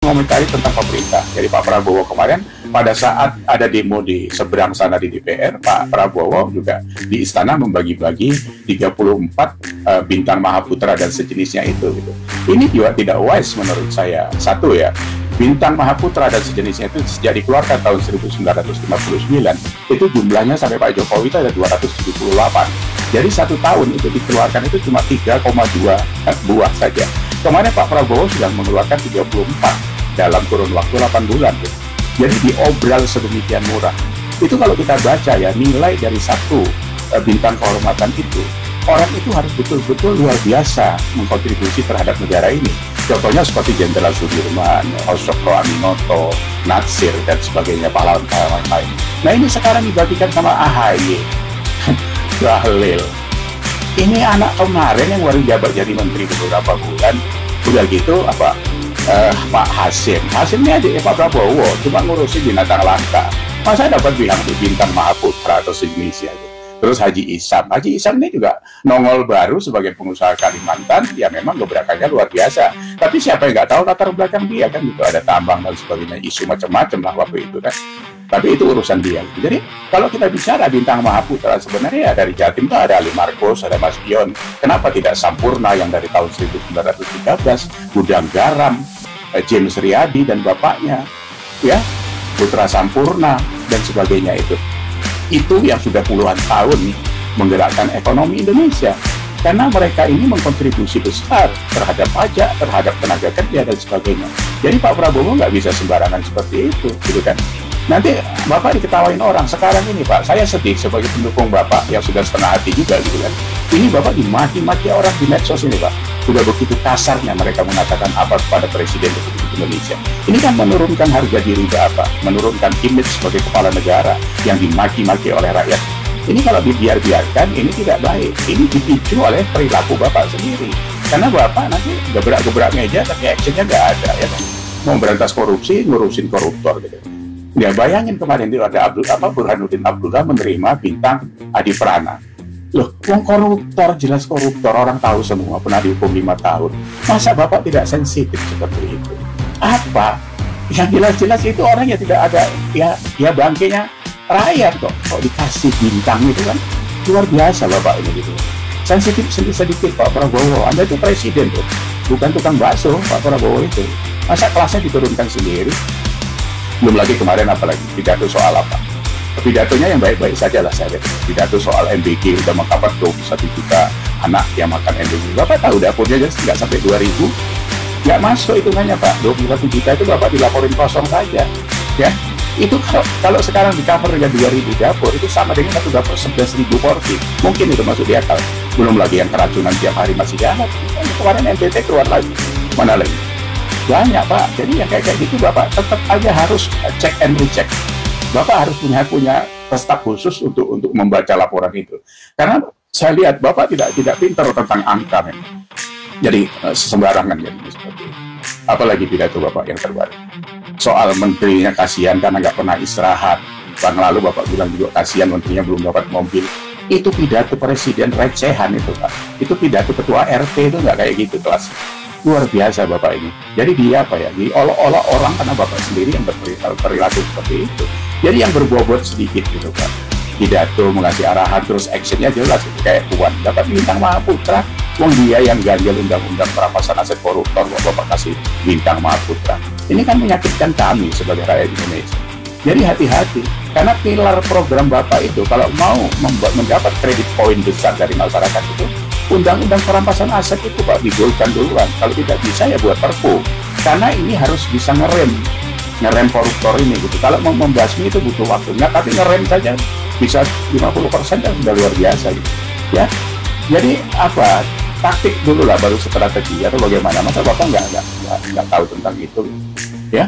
mengomentari tentang pemerintah. Jadi Pak Prabowo kemarin pada saat ada demo di seberang sana di DPR, Pak Prabowo juga di istana membagi-bagi 34 bintang Mahaputra dan sejenisnya itu gitu. Ini juga tidak wise menurut saya. Satu ya, bintang Mahaputra dan sejenisnya itu sejak dikeluarkan tahun 1959 itu jumlahnya sampai Pak Jokowi itu ada 278. Jadi satu tahun itu dikeluarkan itu cuma 3,2 buah saja. Kemarin Pak Prabowo sudah mengeluarkan 34 dalam kurun waktu 8 bulan gitu. Jadi diobral sedemikian murah. Itu kalau kita baca ya, nilai dari satu bintang kehormatan itu, orang itu harus betul-betul luar biasa mengkontribusi terhadap negara ini. Contohnya seperti Jenderal Sudirman, Osokro Aminoto, Natsir, dan sebagainya, pahlawan-pahlawan lain. Nah ini sekarang dibagikan sama AHY, Bahlil. Ini anak kemarin yang baru jabat jadi menteri beberapa bulan, udah gitu apa? Pak Hasim ini adik Pak Prabowo cuma ngurusin binatang langka. Masa dapat bilang di bintang Mahaputra atau sejenisnya gitu. Terus Haji Isam ini juga nongol baru sebagai pengusaha Kalimantan, ya memang gebrakannya luar biasa. Tapi siapa yang nggak tahu latar belakang dia kan gitu, ada tambang dan sebagainya, isu macam-macam lah waktu itu kan. Tapi itu urusan dia. Jadi kalau kita bicara bintang Mahaputra sebenarnya ya dari Jatim itu ada Ali Marcos, ada Mas Dion. Kenapa tidak Sampurna yang dari tahun 1913, Gudang Garam, James Riyadi dan bapaknya, ya Putra Sampurna dan sebagainya itu yang sudah puluhan tahun menggerakkan ekonomi Indonesia karena mereka ini mengkontribusi besar terhadap pajak, terhadap tenaga kerja dan sebagainya. Jadi Pak Prabowo nggak bisa sembarangan seperti itu, gitu kan? Nanti Bapak diketawain orang. Sekarang ini Pak, saya sedih sebagai pendukung Bapak yang sudah setengah hati juga, gitu kan? Ini Bapak dimaki-maki orang di medsos ini Pak. Sudah begitu kasarnya mereka mengatakan apa kepada Presiden Republik Indonesia. Ini kan menurunkan harga diri Bapak, menurunkan image sebagai kepala negara yang dimaki-maki oleh rakyat. Ini kalau dibiarkan, ini tidak baik. Ini dipicu oleh perilaku Bapak sendiri. Karena Bapak nanti gebrak-gebrak meja, tapi actionnya nggak ada, ya kan? Mau berantas korupsi, ngurusin koruptor, gitu. Ya bayangin kemarin itu ada Burhanuddin Abdullah menerima bintang Adi Prana. Loh, wong koruptor, jelas koruptor, orang tahu semua, pernah dihukum 5 tahun. Masa Bapak tidak sensitif seperti itu? Apa? Yang jelas-jelas itu orang yang tidak ada, ya bangkainya rakyat kok dikasih bintang itu kan. Luar biasa Bapak ini gitu. Sensitif sedikit Pak Prabowo. Anda itu presiden tuh, bukan tukang bakso Pak Prabowo itu. Masa kelasnya diturunkan sendiri? Belum lagi kemarin apalagi pidato soal apa? Pidatonya yang baik-baik saja lah saya lihat. Pidato soal MBG udah mengkapat 21 juta anak yang makan MBG. Bapak tahu dapurnya aja nggak sampai 2.000, nggak masuk hitungannya Pak. 21 juta itu Bapak dilaporin kosong saja, ya. Itu kalau sekarang di cover dengan 2.000 dapur itu sama dengan satu dapur 11.000 porsi. Mungkin itu masuk di akal. Belum lagi yang keracunan tiap hari masih jalan. Kemarin NTT keluar lagi, mana lagi? Banyak Pak. Jadi yang kayak gitu Bapak tetap aja harus check and recheck. Bapak harus punya staf khusus untuk membaca laporan itu. Karena saya lihat Bapak tidak pintar tentang angka memang. Jadi sembarangan jadi seperti itu. Apalagi pidato Bapak yang terbaru. Soal menterinya kasihan karena nggak pernah istirahat. Tahun lalu Bapak bilang juga kasihan menterinya belum dapat mobil. Itu pidato presiden recehan itu Pak. Itu pidato ketua RT itu nggak kayak gitu kelas. Luar biasa Bapak ini. Jadi dia diolok-olok orang karena Bapak sendiri yang berperilaku seperti itu. Jadi yang berbobot sedikit gitu Pak. Pidato mengasih arahan terus actionnya jelas gitu. Kayak Puan dapat bintang Mahaputra. Wong dia yang ganjil undang-undang perampasan aset koruptor, Bapak kasih bintang Mahaputra. Ini kan menyakitkan kami sebagai rakyat Indonesia. Jadi hati-hati. Karena pilar program Bapak itu kalau mau mendapat kredit poin besar dari masyarakat itu, undang-undang perampasan aset itu Pak digolkan duluan. Kalau tidak bisa ya buat perpu. Karena ini harus bisa ngerem koruptor ini gitu. Kalau mau membasmi itu butuh waktunya, tapi ngerem saja bisa 50% kan sudah luar biasa gitu. Ya. Jadi apa? Taktik dulu lah baru strategi atau bagaimana? Masa Bapak nggak tahu tentang itu? Ya.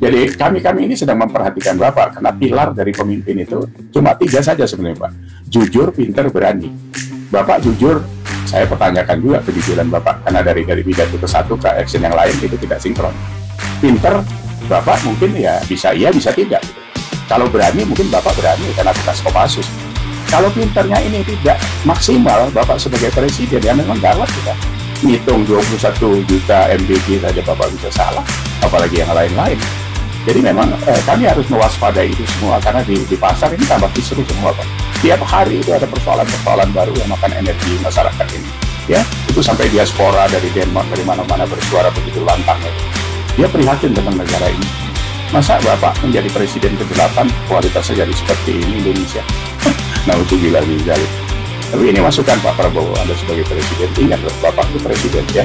Jadi kami ini sedang memperhatikan Bapak karena pilar dari pemimpin itu cuma 3 saja sebenarnya Pak. Jujur, pintar, berani. Bapak jujur, saya pertanyakan juga kejujuran Bapak karena dari pidato ke satu ke action yang lain itu tidak sinkron. Pintar, Bapak mungkin ya bisa iya bisa tidak. Gitu. Kalau berani mungkin Bapak berani karena tugas Kopassus. Kalau pintarnya ini tidak maksimal Bapak sebagai presiden ya memang gawat kita. ngitung 21 juta MBG saja Bapak bisa salah, apalagi yang lain-lain. Jadi memang kami harus mewaspadai itu semua, karena di pasar ini tambah kisruh semua Pak. Tiap hari itu ada persoalan-persoalan baru yang makan energi masyarakat ini. Ya, itu sampai diaspora dari Denmark, dari mana-mana bersuara begitu lantangnya. Dia prihatin tentang negara ini. Masa Bapak menjadi presiden ke-8 kualitasnya jadi seperti ini Indonesia? Nah, itu gila. Tapi ini masukan Pak Prabowo, Anda sebagai presiden, ingat Bapak itu presiden ya.